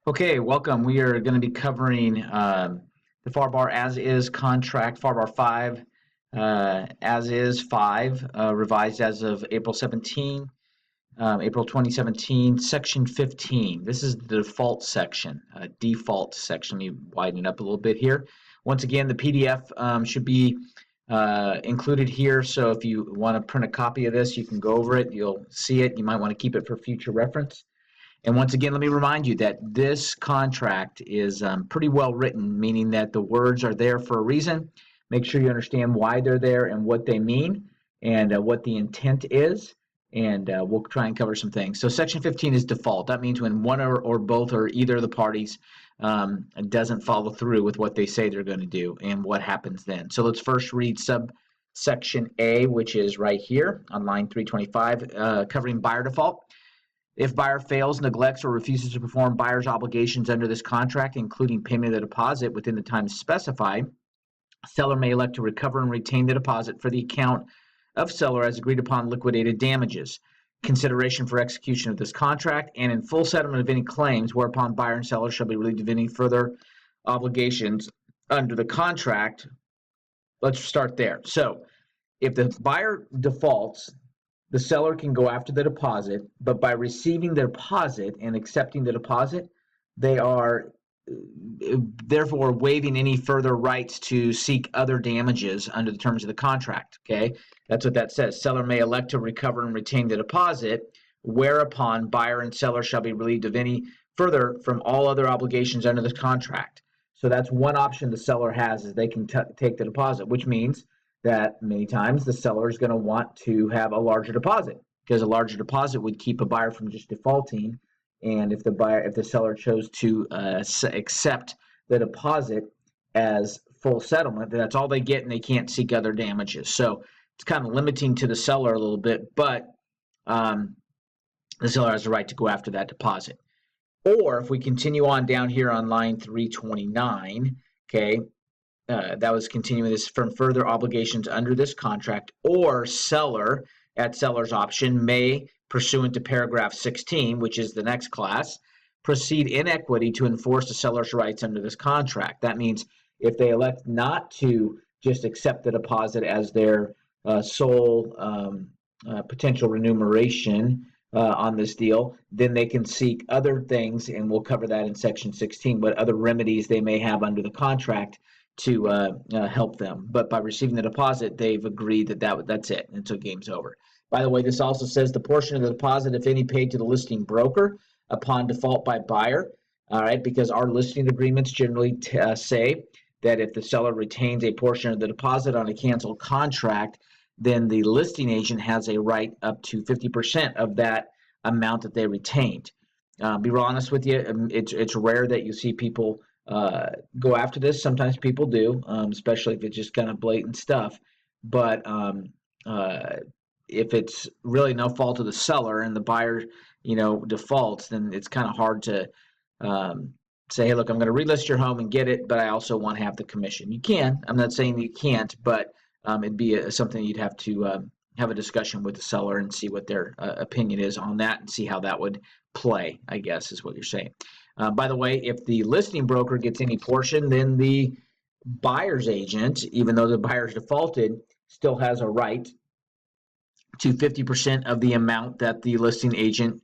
Okay, welcome. We are going to be covering the FAR bar as is contract, FAR bar 5, as is 5, revised as of April 17, April 2017, section 15. This is the default section, default section. Let me widen it up a little bit here. Once again, the PDF should be included here, so if you want to print a copy of this, you can go over it. You'll see it. You might want to keep it for future reference. And once again, let me remind you that this contract is pretty well written, meaning that the words are there for a reason. Make sure you understand why they're there and what they mean and what the intent is. And we'll try and cover some things. So section 15 is default. That means when one or both or either of the parties doesn't follow through with what they say they're going to do and what happens then. So let's first read subsection A, which is right here on line 325, covering buyer default. If buyer fails, neglects, or refuses to perform buyer's obligations under this contract, including payment of the deposit within the time specified, seller may elect to recover and retain the deposit for the account of seller as agreed upon liquidated damages, consideration for execution of this contract, and in full settlement of any claims whereupon buyer and seller shall be relieved of any further obligations under the contract. Let's start there. So if the buyer defaults, the seller can go after the deposit, but by receiving the deposit and accepting the deposit, they are therefore waiving any further rights to seek other damages under the terms of the contract. Okay, that's what that says. Seller may elect to recover and retain the deposit, whereupon buyer and seller shall be relieved of any further from all other obligations under the contract. So that's one option the seller has, is they can take the deposit, which means that many times the seller is going to want to have a larger deposit, because a larger deposit would keep a buyer from just defaulting. And if the seller chose to accept the deposit as full settlement, that's all they get and they can't seek other damages. So it's kind of limiting to the seller a little bit, but the seller has the right to go after that deposit. Or if we continue on down here on line 329, okay, that was continuing this from further obligations under this contract, or seller at seller's option may, pursuant to paragraph 16, which is the next class, proceed in equity to enforce the seller's rights under this contract. That means if they elect not to just accept the deposit as their sole potential remuneration on this deal, then they can seek other things, and we'll cover that in section 16, what other remedies they may have under the contract to help them. But by receiving the deposit, they've agreed that's it until game's over. By the way, this also says the portion of the deposit, if any, paid to the listing broker upon default by buyer. All right, because our listing agreements generally say that if the seller retains a portion of the deposit on a canceled contract, then the listing agent has a right up to 50% of that amount that they retained. Be honest with you, it's rare that you see people go after this. Sometimes people do, especially if it's just kind of blatant stuff. But if it's really no fault of the seller and the buyer, defaults, then it's kind of hard to say, hey, look, I'm going to relist your home and get it, but I also want to have the commission. You can. I'm not saying you can't, but it'd be something you'd have to have a discussion with the seller and see what their opinion is on that and see how that would play, I guess, is what you're saying. By the way, if the listing broker gets any portion, then the buyer's agent, even though the buyer's defaulted, still has a right to 50% of the amount that the listing agent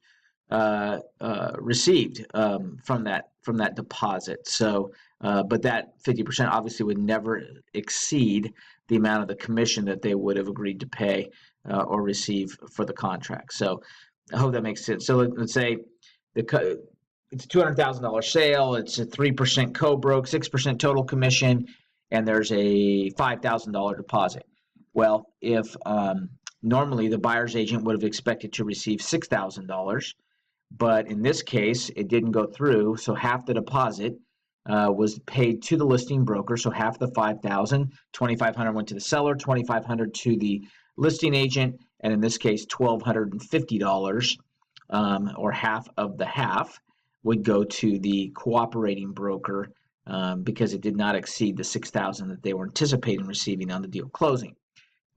received from that deposit. So, but that 50% obviously would never exceed the amount of the commission that they would have agreed to pay or receive for the contract. So, I hope that makes sense. So let's say it's a $200,000 sale. It's a 3% co-broke, 6% total commission, and there's a $5,000 deposit. Well, if normally the buyer's agent would have expected to receive $6,000, but in this case it didn't go through, so half the deposit was paid to the listing broker. So half the $5,000, $2,500 went to the seller, $2,500 to the listing agent, and in this case $1,250, or half of the half, would go to the cooperating broker because it did not exceed the $6,000 that they were anticipating receiving on the deal closing.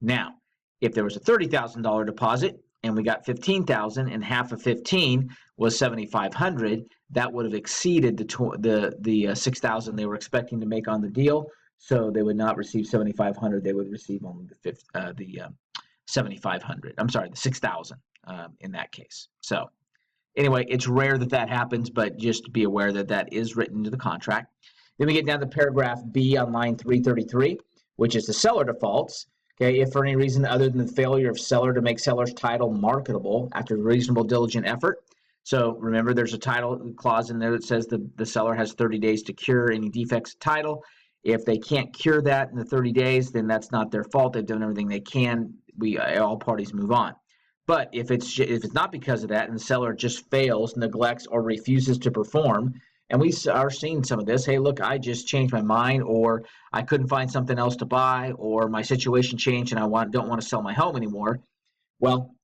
Now, if there was a $30,000 deposit, and we got 15,000, and half of 15 was 7,500, that would have exceeded the 6,000 they were expecting to make on the deal. So they would not receive 7,500. They would receive only the 7,500. I'm sorry, the 6,000 in that case. So anyway, it's rare that that happens, but just be aware that that is written into the contract. Then we get down to paragraph B on line 333, which is the seller defaults. Okay, if for any reason other than the failure of seller to make seller's title marketable after reasonable diligent effort. So remember, there's a title clause in there that says the seller has 30 days to cure any defects of title. If they can't cure that in the 30 days, then that's not their fault. They've done everything they can. All parties move on. But if it's not because of that, and the seller just fails, neglects, or refuses to perform, and we are seeing some of this. Hey, look, I just changed my mind, or I couldn't find something else to buy, or my situation changed and I don't want to sell my home anymore. Well,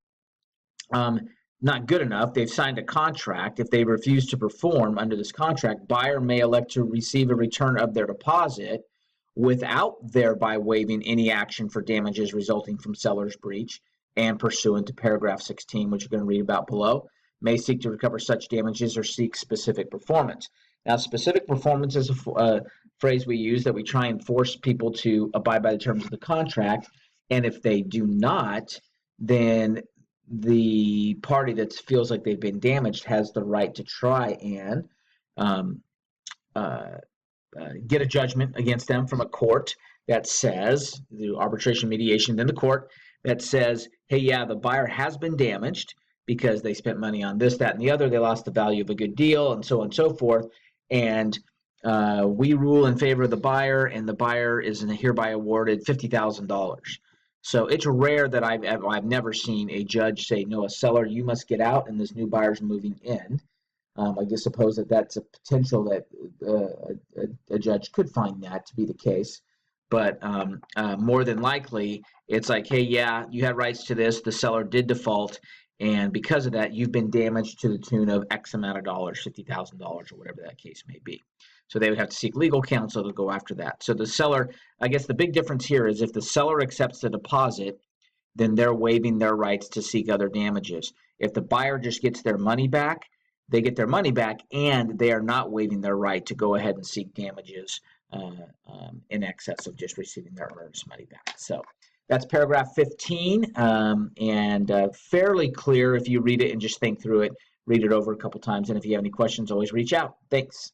not good enough. They've signed a contract. If they refuse to perform under this contract, buyer may elect to receive a return of their deposit without thereby waiving any action for damages resulting from seller's breach, and pursuant to paragraph 16, which you're going to read about below, may seek to recover such damages or seek specific performance. Now, specific performance is a phrase we use that we try and force people to abide by the terms of the contract, and if they do not, then the party that feels like they've been damaged has the right to try and get a judgment against them from a court that says, the arbitration, mediation, then the court, that says, hey, yeah, the buyer has been damaged because they spent money on this, that, and the other. They lost the value of a good deal, and so on and so forth. And we rule in favor of the buyer, and the buyer is hereby awarded $50,000. So it's rare that I've never seen a judge say, no, a seller, you must get out, and this new buyer's moving in. I guess suppose that that's a potential that a judge could find that to be the case. But more than likely, it's like, hey, yeah, you had rights to this. The seller did default. And because of that, you've been damaged to the tune of X amount of dollars, $50,000 or whatever that case may be. So they would have to seek legal counsel to go after that. So the seller, I guess the big difference here is if the seller accepts the deposit, then they're waiving their rights to seek other damages. If the buyer just gets their money back, they get their money back, and they are not waiving their right to go ahead and seek damages in excess of just receiving their earnest money back. So that's paragraph 15, and fairly clear if you read it and just think through it, read it over a couple times. And if you have any questions, always reach out. Thanks.